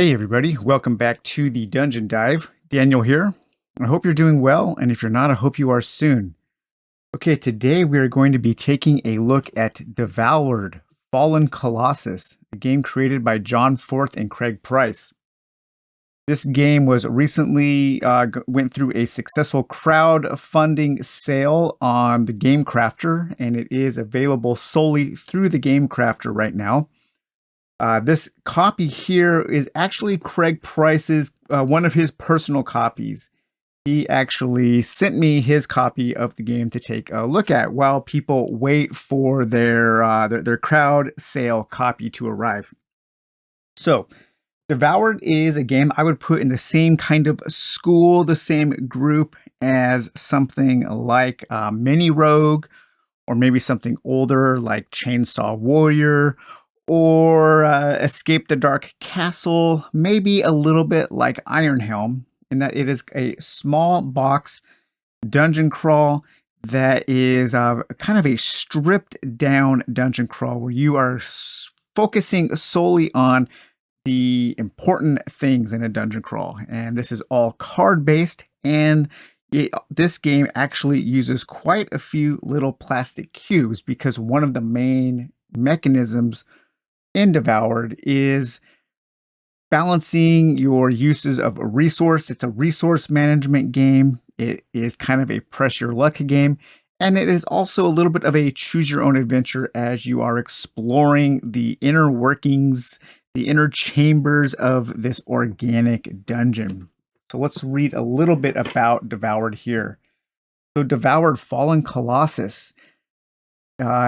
Hey everybody, welcome back to the Dungeon Dive. Daniel here. I hope you're doing well, and if you're not, I hope you are soon. Okay, today we are going to be taking a look at Devoured, Fallen Colossus, a game created by John Forth and Craig Price. This game was recently went through a successful crowdfunding sale on the Game Crafter, and it is available solely through the Game Crafter right now. This copy here is actually Craig Price's, one of his personal copies. He actually sent me his copy of the game to take a look at while people wait for their crowd sale copy to arrive. So, Devoured is a game I would put in the same kind of school, the same group as something like Mini Rogue, or maybe something older like Chainsaw Warrior, or Escape the Dark Castle, maybe a little bit like Iron Helm, in that it is a small box dungeon crawl that is kind of a stripped down dungeon crawl where you are focusing solely on the important things in a dungeon crawl. And this is all card based, and this game actually uses quite a few little plastic cubes because one of the main mechanisms in Devoured is balancing your uses of a resource. It's a resource management game. It is kind of a press your luck game. And it is also a little bit of a choose your own adventure as you are exploring the inner workings, the inner chambers of this organic dungeon. So let's read a little bit about Devoured here. So Devoured Fallen Colossus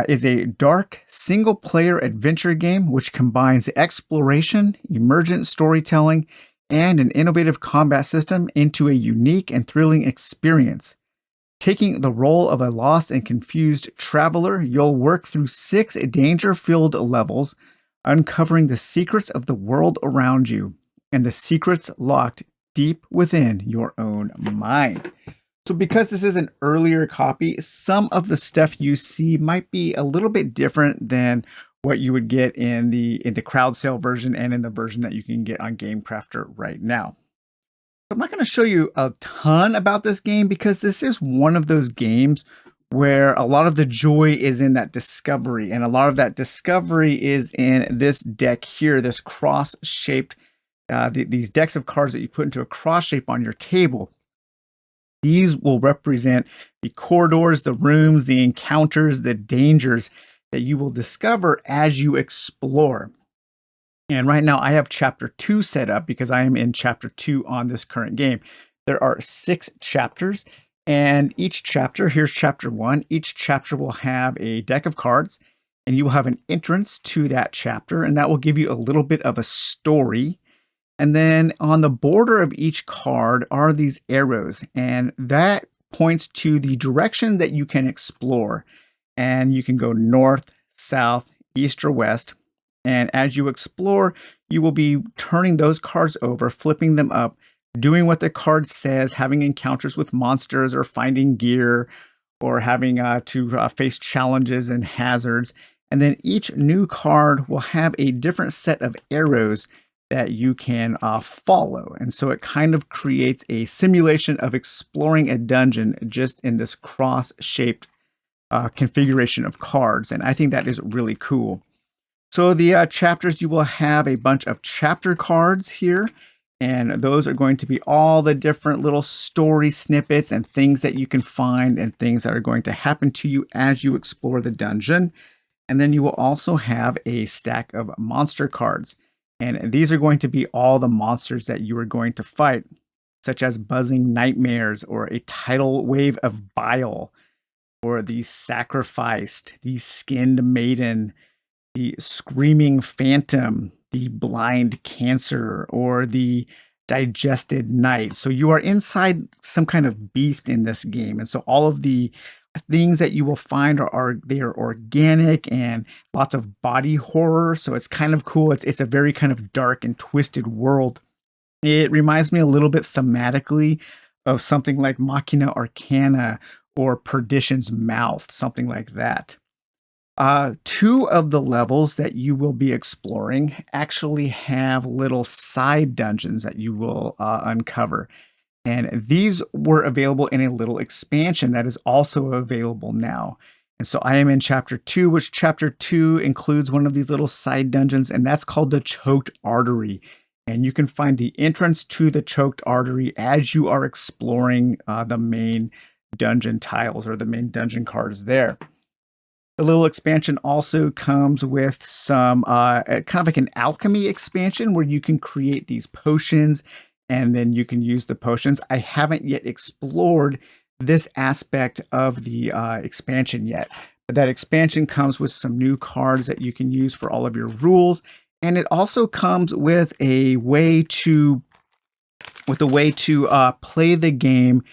is a dark single-player adventure game which combines exploration, emergent storytelling, and an innovative combat system into a unique and thrilling experience. Taking the role of a lost and confused traveler, you'll work through 6 danger-filled levels, uncovering the secrets of the world around you, and the secrets locked deep within your own mind. So because this is an earlier copy, some of the stuff you see might be a little bit different than what you would get in the crowd sale version and in the version that you can get on Game Crafter right now. I'm not going to show you a ton about this game because this is one of those games where a lot of the joy is in that discovery, and a lot of that discovery is in this deck here, this cross-shaped, these decks of cards that you put into a cross shape on your table. These will represent the corridors, the rooms, the encounters, the dangers that you will discover as you explore. And right now I have chapter 2 set up because I am in chapter 2 on this current game. There are 6 chapters, and each chapter, here's chapter 1, each chapter will have a deck of cards, and you will have an entrance to that chapter, and that will give you a little bit of a story. And then on the border of each card are these arrows, and that points to the direction that you can explore. And you can go north, south, east, or west. And as you explore, you will be turning those cards over, flipping them up, doing what the card says, having encounters with monsters or finding gear, or having to face challenges and hazards. And then each new card will have a different set of arrows that you can follow. And so it kind of creates a simulation of exploring a dungeon just in this cross-shaped configuration of cards. And I think that is really cool. So the chapters, you will have a bunch of chapter cards here, and those are going to be all the different little story snippets and things that you can find and things that are going to happen to you as you explore the dungeon. And then you will also have a stack of monster cards. And these are going to be all the monsters that you are going to fight, such as buzzing nightmares, or a tidal wave of bile, or the sacrificed, the skinned maiden, the screaming phantom, the blind cancer, or the digested knight. So you are inside some kind of beast in this game. And so all of the things that you will find are they are organic and lots of body horror. So it's kind of cool. It's a very kind of dark and twisted world. It reminds me a little bit thematically of something like Machina Arcana or Perdition's Mouth, something like that. Two of the levels that you will be exploring actually have little side dungeons that you will uncover. And these were available in a little expansion that is also available now. And so I am in chapter 2, which chapter 2 includes one of these little side dungeons, and that's called the Choked Artery. And you can find the entrance to the Choked Artery as you are exploring the main dungeon tiles or the main dungeon cards there. The little expansion also comes with some kind of like an alchemy expansion where you can create these potions and then you can use the potions. I haven't yet explored this aspect of the expansion yet. But that expansion comes with some new cards that you can use for all of your rules. And it also comes with a way to play the game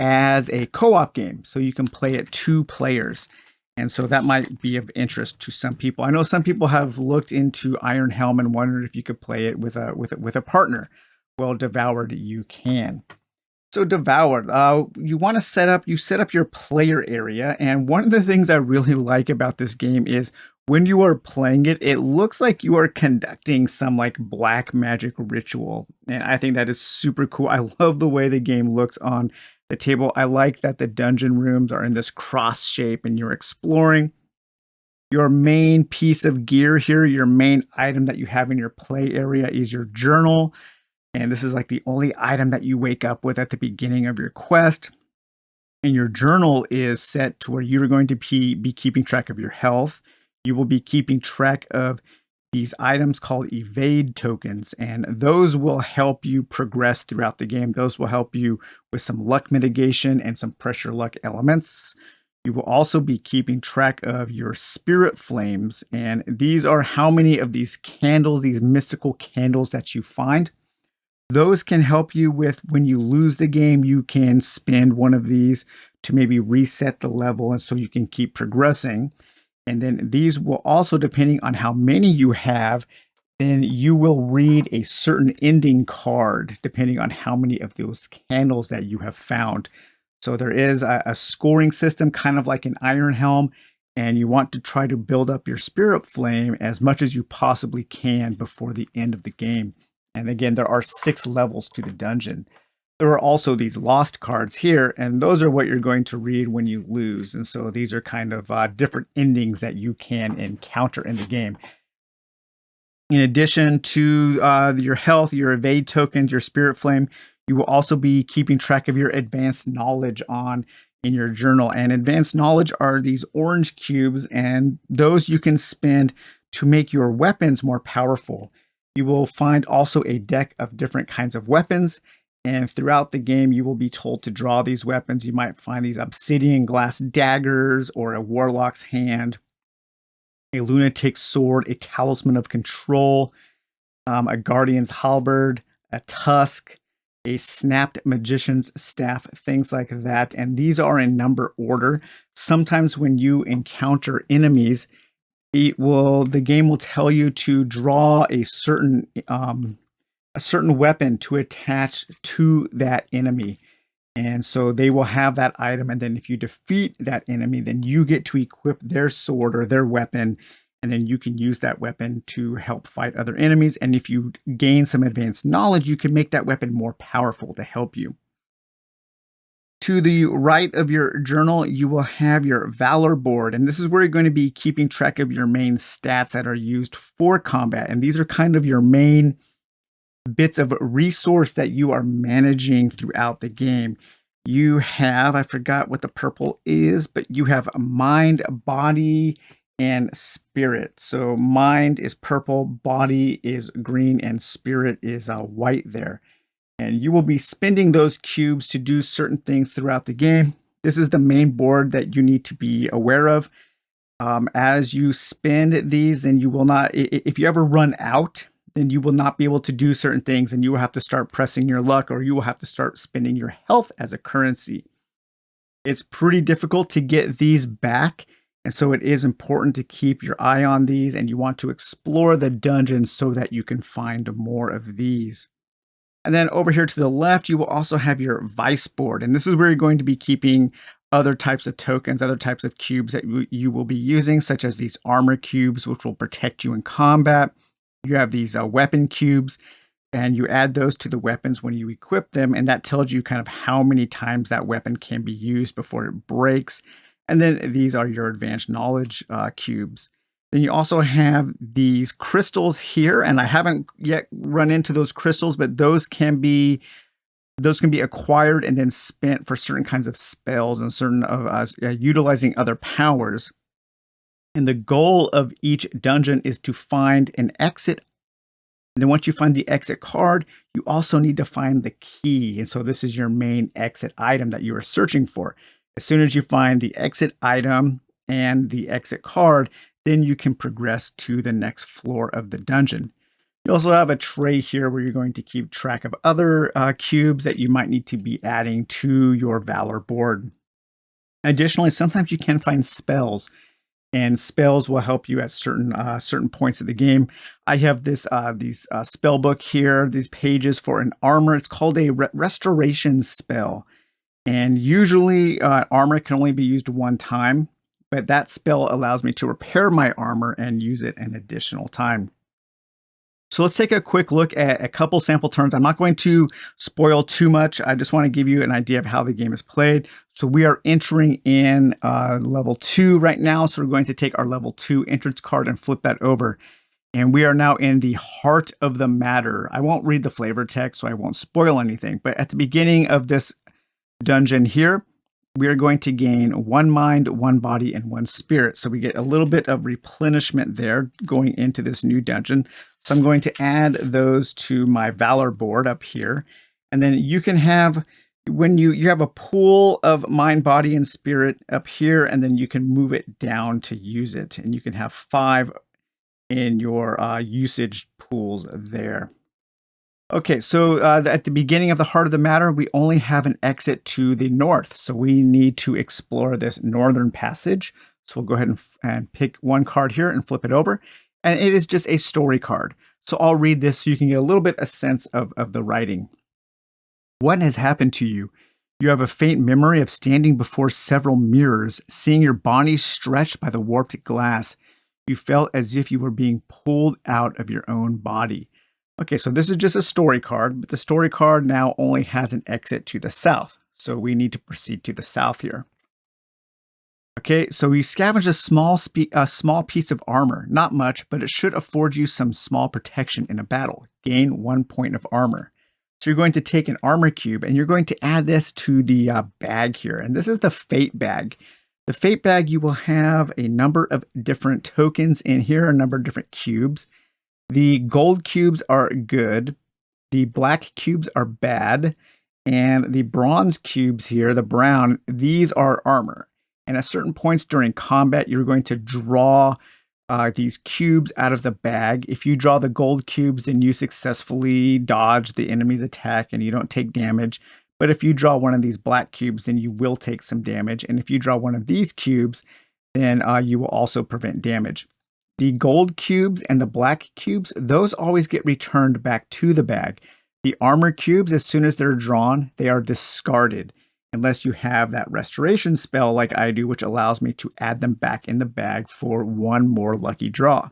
as a co-op game. So you can play it 2 players. And so that might be of interest to some people. I know some people have looked into Iron Helm and wondered if you could play it with a partner. Well, Devoured, you can. So Devoured, you set up your player area. And one of the things I really like about this game is when you are playing it, it looks like you are conducting some like black magic ritual. And I think that is super cool. I love the way the game looks on the table. I like that the dungeon rooms are in this cross shape and you're exploring. Your main piece of gear here, your main item that you have in your play area is your journal. And this is like the only item that you wake up with at the beginning of your quest. And your journal is set to where you're going to be keeping track of your health. You will be keeping track of these items called evade tokens, and those will help you progress throughout the game. Those will help you with some luck mitigation and some pressure luck elements. You will also be keeping track of your spirit flames, and these are how many of these candles, these mystical candles that you find. Those can help you with when you lose the game, you can spend one of these to maybe reset the level and so you can keep progressing. And then these will also, depending on how many you have, then you will read a certain ending card depending on how many of those candles that you have found. So there is a scoring system, kind of like an Iron Helm, and you want to try to build up your spirit flame as much as you possibly can before the end of the game. And again, there are 6 levels to the dungeon. There are also these lost cards here, and those are what you're going to read when you lose. And so these are kind of different endings that you can encounter in the game. In addition to your health, your evade tokens, your spirit flame, you will also be keeping track of your advanced knowledge in your journal. And advanced knowledge are these orange cubes, and those you can spend to make your weapons more powerful. You will find also a deck of different kinds of weapons. And throughout the game, you will be told to draw these weapons. You might find these obsidian glass daggers or a warlock's hand, a lunatic's sword, a talisman of control, a guardian's halberd, a tusk, a snapped magician's staff, things like that. And these are in number order. Sometimes when you encounter enemies, the game will tell you to draw a certain weapon to attach to that enemy. And so they will have that item. And then if you defeat that enemy, then you get to equip their sword or their weapon. And then you can use that weapon to help fight other enemies. And if you gain some advanced knowledge, you can make that weapon more powerful to help you. To the right of your journal, you will have your Valor board, and this is where you're going to be keeping track of your main stats that are used for combat. And these are kind of your main bits of resource that you are managing throughout the game. You have, I forgot what the purple is, but you have mind, body, and spirit. So mind is purple, body is green, and spirit is white there. And you will be spending those cubes to do certain things throughout the game. This is the main board that you need to be aware of. As you spend these, then you will not, if you ever run out, then you will not be able to do certain things and you will have to start pressing your luck or you will have to start spending your health as a currency. It's pretty difficult to get these back. And so it is important to keep your eye on these and you want to explore the dungeon so that you can find more of these. And then over here to the left, you will also have your vice board. And this is where you're going to be keeping other types of tokens, other types of cubes that you will be using, such as these armor cubes, which will protect you in combat. You have these weapon cubes, and you add those to the weapons when you equip them, and that tells you kind of how many times that weapon can be used before it breaks. And then these are your advanced knowledge cubes. Then you also have these crystals here, and I haven't yet run into those crystals, but those can be acquired and then spent for certain kinds of spells and certain of utilizing other powers. And the goal of each dungeon is to find an exit. And then once you find the exit card, you also need to find the key. And so this is your main exit item that you are searching for. As soon as you find the exit item and the exit card, then you can progress to the next floor of the dungeon. You also have a tray here where you're going to keep track of other cubes that you might need to be adding to your Valor board. Additionally, sometimes you can find spells, and spells will help you at certain points of the game. I have this spell book here, these pages for an armor. It's called a restoration spell, and usually armor can only be used one time, but that spell allows me to repair my armor and use it an additional time. So let's take a quick look at a couple sample turns. I'm not going to spoil too much. I just want to give you an idea of how the game is played. So we are entering in level 2 right now. So we're going to take our level 2 entrance card and flip that over. And we are now in the heart of the matter. I won't read the flavor text, so I won't spoil anything. But at the beginning of this dungeon here, we are going to gain 1 mind, 1 body, and 1 spirit. So we get a little bit of replenishment there going into this new dungeon. So I'm going to add those to my Valor board up here. And then you can have, when you have a pool of mind, body, and spirit up here, and then you can move it down to use it. And you can have 5 in your usage pools there. Okay, so at the beginning of the heart of the matter, we only have an exit to the north. So we need to explore this northern passage. So we'll go ahead and pick 1 card here and flip it over. And it is just a story card. So I'll read this so you can get a little bit of sense of the writing. What has happened to you? You have a faint memory of standing before several mirrors, seeing your body stretched by the warped glass. You felt as if you were being pulled out of your own body. Okay, so this is just a story card, but the story card now only has an exit to the south. So we need to proceed to the south here. Okay, so we scavenge a small piece of armor. Not much, but it should afford you some small protection in a battle. Gain 1 point of armor. So you're going to take an armor cube and you're going to add this to the bag here. And this is the fate bag. The fate bag, you will have a number of different tokens in here, a number of different cubes. The gold cubes are good, the black cubes are bad, and the bronze cubes here, the brown, these are armor. And at certain points during combat, you're going to draw these cubes out of the bag. If you draw the gold cubes, then you successfully dodge the enemy's attack and you don't take damage. But if you draw one of these black cubes, then you will take some damage. And if you draw one of these cubes, then you will also prevent damage. The gold cubes and the black cubes, those always get returned back to the bag. The armor cubes, as soon as they're drawn, they are discarded unless you have that restoration spell like I do, which allows me to add them back in the bag for 1 more lucky draw.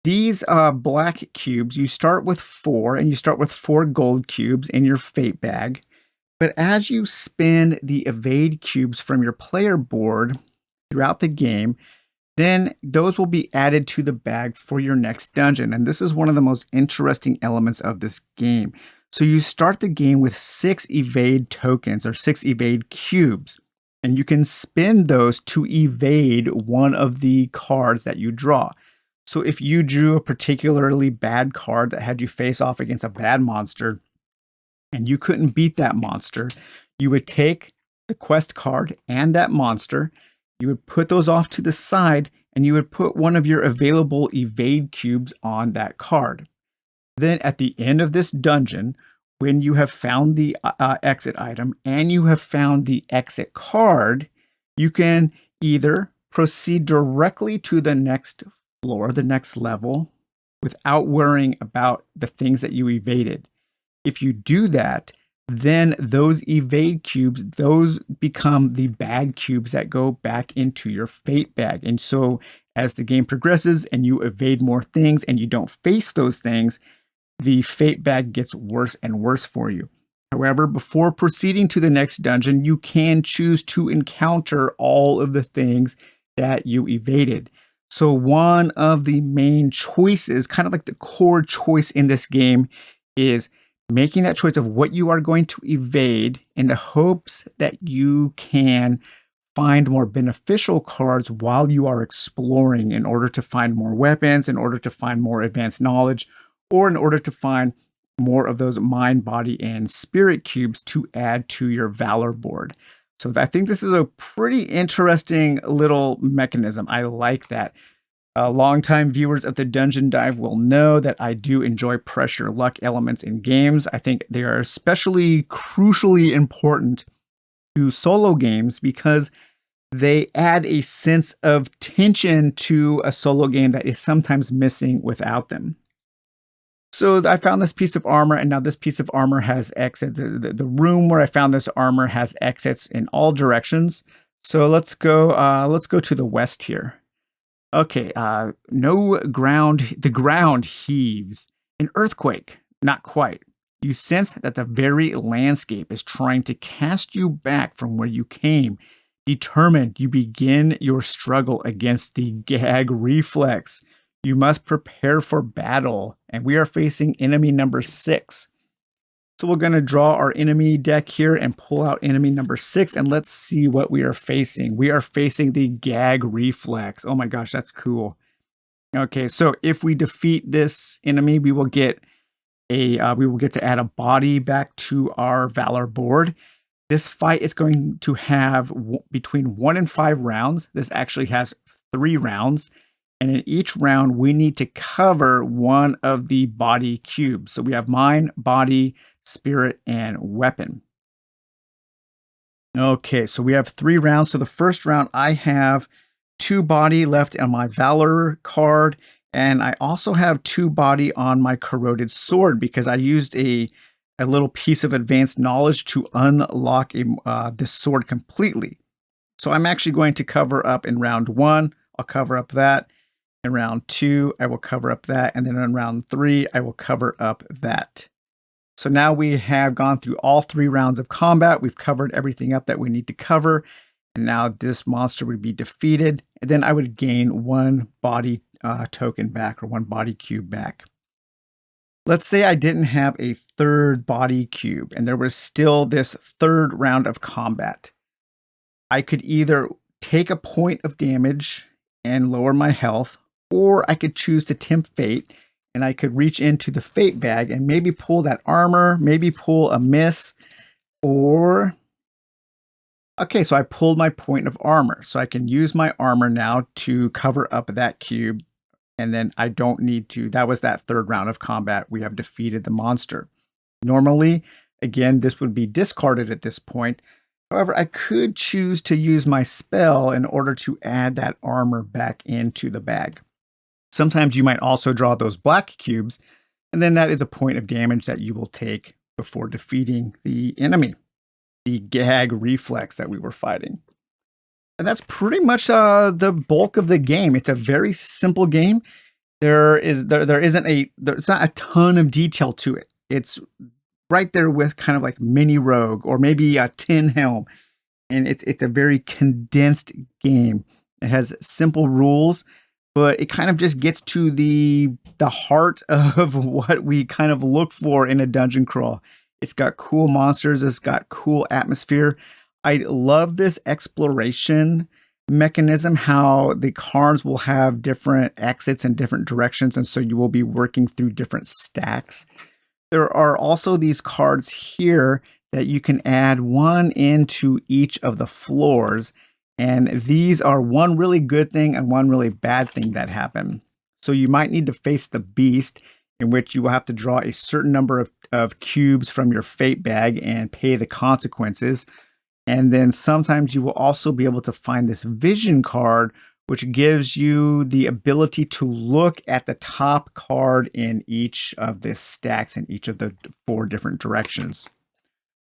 These black cubes, you start with 4, and you start with 4 gold cubes in your fate bag. But as you spin the evade cubes from your player board throughout the game, then those will be added to the bag for your next dungeon. And this is one of the most interesting elements of this game. So you start the game with 6 evade tokens or 6 evade cubes, and you can spin those to evade one of the cards that you draw. So if you drew a particularly bad card that had you face off against a bad monster and you couldn't beat that monster, you would take the quest card and that monster, you would put those off to the side, and you would put one of your available evade cubes on that card. Then at the end of this dungeon, when you have found the exit item and you have found the exit card, you can either proceed directly to the next floor, the next level, without worrying about the things that you evaded. If you do that, then those evade cubes, those become the bag cubes that go back into your fate bag. And so as the game progresses and you evade more things and you don't face those things, the fate bag gets worse and worse for you. However, before proceeding to the next dungeon, you can choose to encounter all of the things that you evaded. So one of the main choices, kind of like the core choice in this game, is making that choice of what you are going to evade in the hopes that you can find more beneficial cards while you are exploring in order to find more weapons, in order to find more advanced knowledge, or in order to find more of those mind, body, and spirit cubes to add to your Valor board. So I think this is a pretty interesting little mechanism. I like that. Longtime viewers of the Dungeon Dive will know that I do enjoy pressure luck elements in games. I think they are especially crucially important to solo games because they add a sense of tension to a solo game that is sometimes missing without them. So I found this piece of armor, and now this piece of armor has exits. The room where I found this armor has exits in all directions. So let's go to the west here. Okay, no ground. The ground heaves. An earthquake. Not quite. You sense that the very landscape is trying to cast you back from where you came. Determined, you begin your struggle against the gag reflex. You must prepare for battle, and we are facing enemy number 6. So we're going to draw our enemy deck here and pull out enemy number 6, and let's see what we are facing. We are facing the gag reflex. Oh my gosh, that's cool. Okay, so if we defeat this enemy, we will get to add a body back to our Valor board. This fight is going to have between 1 and 5 rounds. This actually has 3 rounds. And in each round, we need to cover one of the body cubes. So we have mind, body, spirit, and weapon. Okay, so we have 3 rounds. So the first round, I have 2 body left on my Valor card. And I also have 2 body on my corroded sword because I used a little piece of advanced knowledge to unlock this sword completely. So I'm actually going to cover up in round 1. I'll cover up that. In round 2, I will cover up that. And then in round 3, I will cover up that. So now we have gone through all 3 rounds of combat. We've covered everything up that we need to cover. And now this monster would be defeated. And then I would gain 1 body token back, or 1 body cube back. Let's say I didn't have a 3rd body cube and there was still this 3rd round of combat. I could either take a point of damage and lower my health, or I could choose to tempt fate, and I could reach into the fate bag and maybe pull that armor, maybe pull a miss, or... Okay, so I pulled my point of armor. So I can use my armor now to cover up that cube, and then I don't need to... That was that 3rd round of combat. We have defeated the monster. Normally, again, this would be discarded at this point. However, I could choose to use my spell in order to add that armor back into the bag. Sometimes you might also draw those black cubes, and then that is a point of damage that you will take before defeating the enemy, the gag reflex that we were fighting. And that's pretty much the bulk of the game. It's a very simple game. It's not a ton of detail to it. It's right there with kind of like mini Rogue or maybe a Tin Helm. And it's a very condensed game. It has simple rules, but it kind of just gets to the heart of what we kind of look for in a dungeon crawl. It's got cool monsters. It's got cool atmosphere. I love this exploration mechanism, how the cards will have different exits in different directions, and so you will be working through different stacks. There are also these cards here that you can add 1 into each of the floors, and these are 1 really good thing and 1 really bad thing that happen. So you might need to face the beast, in which you will have to draw a certain number of cubes from your fate bag and pay the consequences. And then sometimes you will also be able to find this vision card, which gives you the ability to look at the top card in each of the stacks in each of the 4 different directions.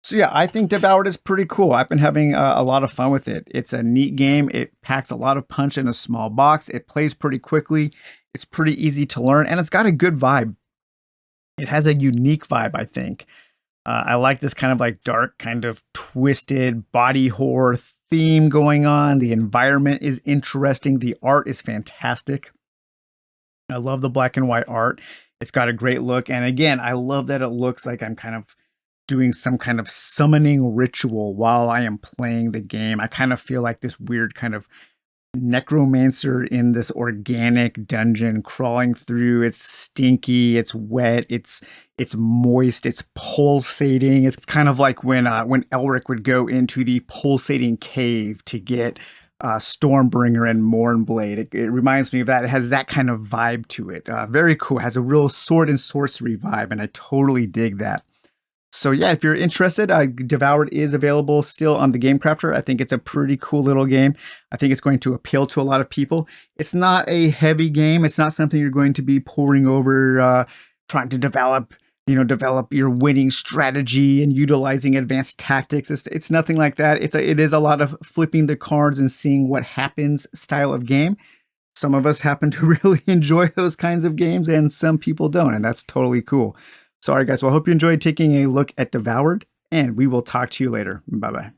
So yeah, I think Devoured is pretty cool. I've been having a lot of fun with it. It's a neat game. It packs a lot of punch in a small box. It plays pretty quickly. It's pretty easy to learn, and it's got a good vibe. It has a unique vibe, I think. I like this kind of like dark, kind of twisted body horror theme going on. The environment is interesting. The art is fantastic. I love the black and white art. It's got a great look. And again, I love that it looks like I'm kind of doing some kind of summoning ritual while I am playing the game. I kind of feel like this weird kind of necromancer in this organic dungeon crawling through. It's stinky, it's wet, it's moist, it's pulsating. It's kind of like when Elric would go into the pulsating cave to get Stormbringer and Mournblade. It reminds me of that. It has that kind of vibe to it. Very cool. It has a real sword and sorcery vibe, and I totally dig that. So yeah, if you're interested, Devoured is available still on the Game Crafter. I think it's a pretty cool little game. I think it's going to appeal to a lot of people. It's not a heavy game. It's not something you're going to be poring over, trying to develop your winning strategy and utilizing advanced tactics. It's nothing like that. It is a lot of flipping the cards and seeing what happens style of game. Some of us happen to really enjoy those kinds of games, and some people don't, and that's totally cool. So, all right, guys. Well, I hope you enjoyed taking a look at Devoured, and we will talk to you later. Bye-bye.